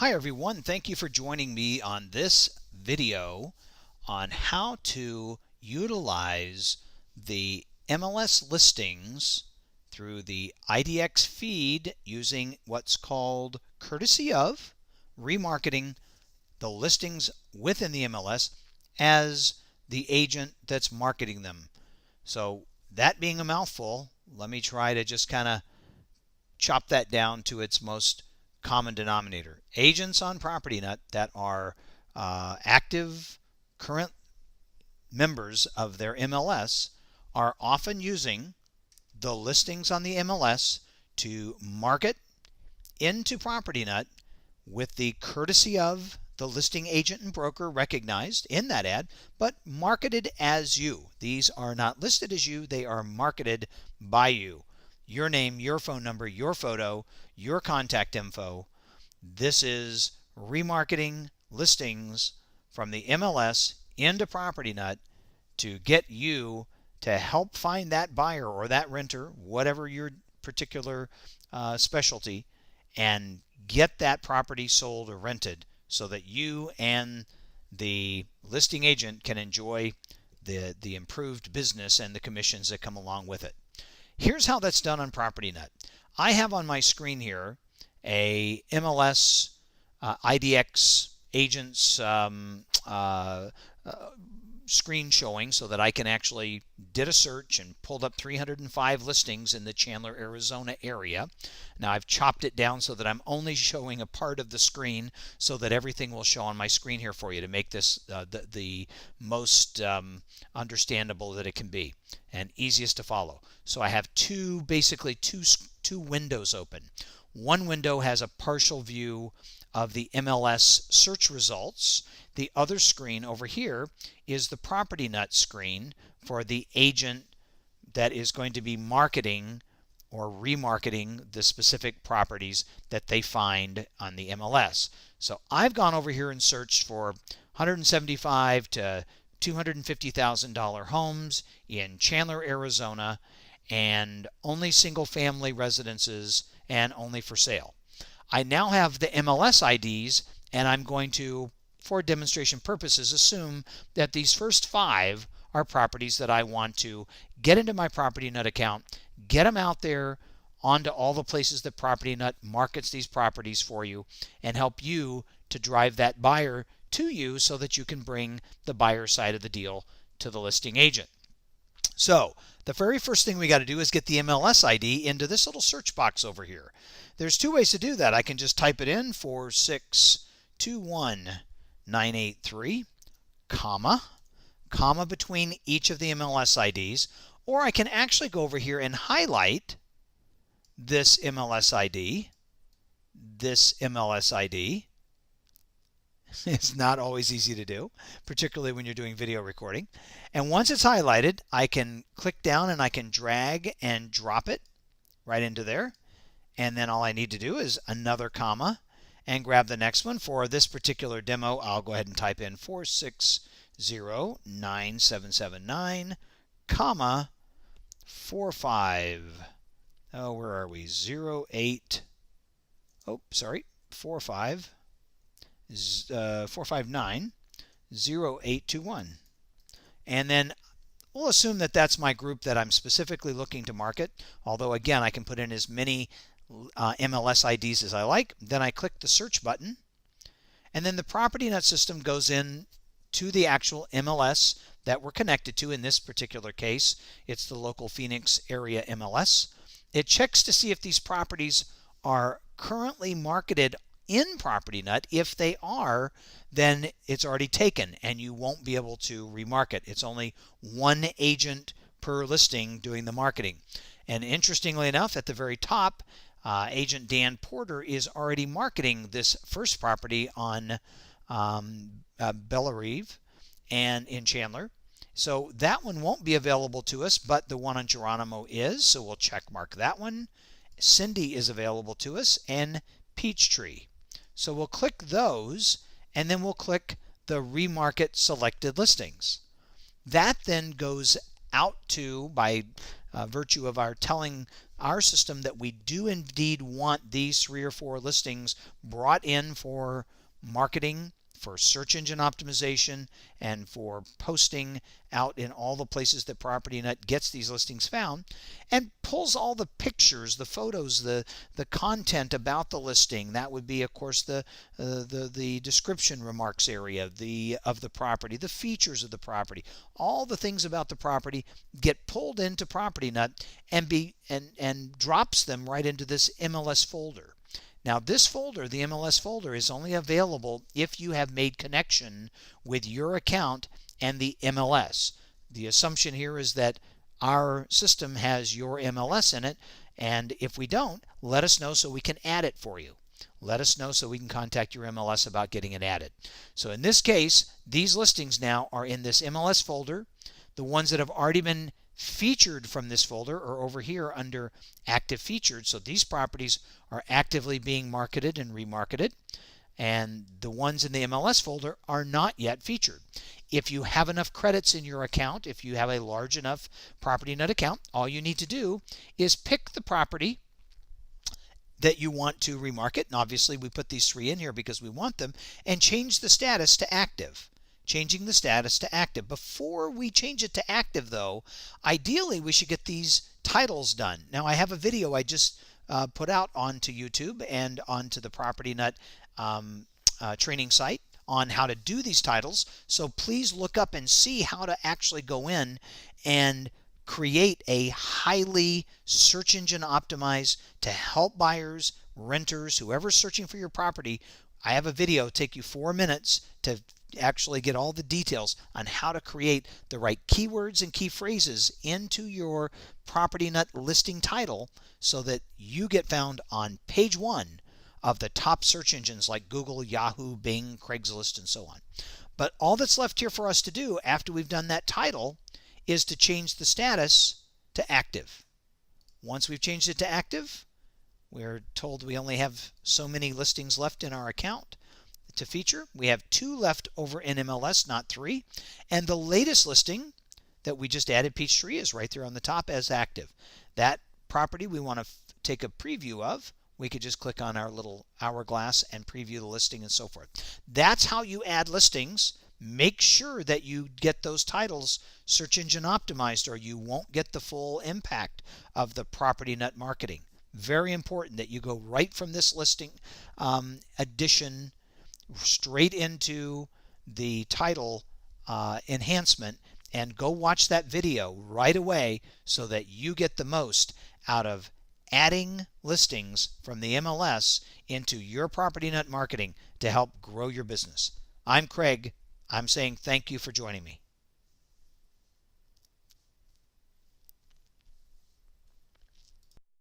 Hi everyone, thank you for joining me on this video on how to utilize the MLS listings through the IDX feed using what's called courtesy of remarketing the listings within the MLS as the agent that's marketing them. So that being a mouthful, let me try to just kind of chop that down to its most common denominator. Agents on PropertyNut that are active current members of their MLS are often using the listings on the MLS to market into PropertyNut with the courtesy of the listing agent and broker recognized in that ad, but marketed as you. These are not listed as you, they are marketed by you. Your name, your phone number, your photo, your contact info. This is remarketing listings from the MLS into PropertyNut to get you to help find that buyer or that renter, whatever your particular specialty, and get that property sold or rented so that you and the listing agent can enjoy the improved business and the commissions that come along with it. Here's how that's done on PropertyNut. I have on my screen here a MLS IDX agents screen showing so that I can actually did a search and pulled up 305 listings in the Chandler, Arizona area. Now I've chopped it down so that I'm only showing a part of the screen so that everything will show on my screen here for you to make this the most understandable that it can be and easiest to follow. So I have basically two windows open. One window has a partial view of the MLS search results. The other screen over here is the PropertyNut screen for the agent that is going to be marketing or remarketing the specific properties that they find on the MLS. So I've gone over here and searched for $175,000 to $250,000 homes in Chandler, Arizona, and only single family residences and only for sale. I now have the MLS IDs, and I'm going to, for demonstration purposes, assume that these first 5 are properties that I want to get into my PropertyNut account, get them out there onto all the places that PropertyNut markets these properties for you, and help you to drive that buyer to you so that you can bring the buyer side of the deal to the listing agent. So the very first thing we got to do is get the MLS ID into this little search box over here. There's 2 ways to do that. I can just type it in 4621983, comma between each of the MLS IDs, or I can actually go over here and highlight this MLS ID. This MLS ID. It's not always easy to do, particularly when you're doing video recording. And once it's highlighted, I can click down and I can drag and drop it right into there. And then all I need to do is another comma and grab the next one. For this particular demo, I'll go ahead and type in 4609779, comma 45. Oh, where are we? 08. Oh, sorry. 45. 459 0821, and then we'll assume that that's my group that I'm specifically looking to market, although again I can put in as many MLS IDs as I like. Then I click the search button, and then the PropertyNut system goes in to the actual MLS that we're connected to. In this particular case, it's the local Phoenix area MLS. It checks to see if these properties are currently marketed in PropertyNut. If they are, then it's already taken and you won't be able to remarket. It's only one agent per listing doing the marketing. And interestingly enough, at the very top, agent Dan Porter is already marketing this first property on Bellerive and in Chandler. So that one won't be available to us, but the one on Geronimo is, so we'll check mark that one. Cindy is available to us, and Peachtree. So we'll click those, and then we'll click the Remarket Selected Listings. That then goes out to, by virtue of our telling our system that we do indeed want these 3 or 4 listings brought in for marketing, for search engine optimization, and for posting out in all the places that PropertyNut gets these listings found, and pulls all the pictures, the photos, the content about the listing. That would be, of course, the description remarks area of the property, the features of the property, all the things about the property get pulled into PropertyNut and drops them right into this MLS folder. Now this folder, the MLS folder, is only available if you have made connection with your account and the MLS. The assumption here is that our system has your MLS in it, and if we don't, let us know so we can add it for you. Let us know so we can contact your MLS about getting it added. So in this case, these listings now are in this MLS folder. The ones that have already been featured from this folder are over here under active featured. So these properties are actively being marketed and remarketed, and the ones in the MLS folder are not yet featured. If you have enough credits in your account, if you have a large enough PropertyNut account, all you need to do is pick the property that you want to remarket, and obviously we put these 3 in here because we want them, and change the status to active. Changing the status to active. Before we change it to active, though, ideally we should get these titles done. Now I have a video I just put out onto YouTube and onto the PropertyNut training site on how to do these titles. So please look up and see how to actually go in and create a highly search engine optimized to help buyers, renters, whoever's searching for your property. I have a video take you 4 minutes to actually get all the details on how to create the right keywords and key phrases into your PropertyNut listing title so that you get found on page 1 of the top search engines like Google, Yahoo, Bing, Craigslist, and so on. But all that's left here for us to do after we've done that title is to change the status to active. Once we've changed it to active, we're told we only have so many listings left in our account to feature. We have 2 left over in MLS, not 3. And the latest listing that we just added, Peachtree, is right there on the top as active. That property we want to take a preview of. We could just click on our little hourglass and preview the listing and so forth. That's how you add listings. Make sure that you get those titles search engine optimized, or you won't get the full impact of the PropertyNut marketing. Very important that you go right from this listing addition straight into the title enhancement, and go watch that video right away so that you get the most out of adding listings from the MLS into your PropertyNut marketing to help grow your business. I'm Craig. I'm saying thank you for joining me.